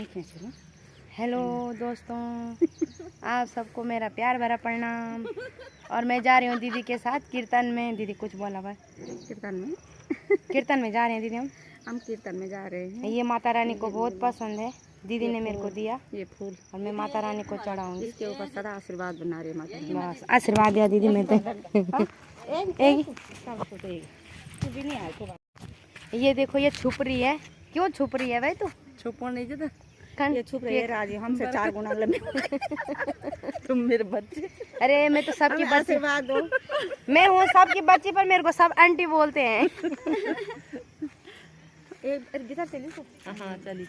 Hello दोस्तों, आप सबको मेरा प्यार भरा प्रणाम। और मैं जा रही हूँ दीदी के साथ कीर्तन में। दीदी कुछ बोला भाई? कीर्तन में जा रहे हैं दीदी। हम कीर्तन में जा रहे हैं। ये माता रानी को बहुत पसंद है, दीदी ने मेरे को दिया ये फूल, और मैं माता रानी को चढ़ाऊंगी। इसके ऊपर सदा आशीर्वाद बना रहे माता। बस आशीर्वाद दिया दीदी में तो। ये देखो, ये छुप रही है। क्यों छुप रही है भाई? तू छुपो नहीं जो ये छुप रही है राजी, हमसे 4 गुना लंबी। तुम मेरे बच्चे। अरे मैं तो सबकी बच्ची, आशीर्वाद दो। मैं हूँ सबकी बच्ची, पर मेरे को सब आंटी बोलते हैं। गिटार चली? हाँ चली।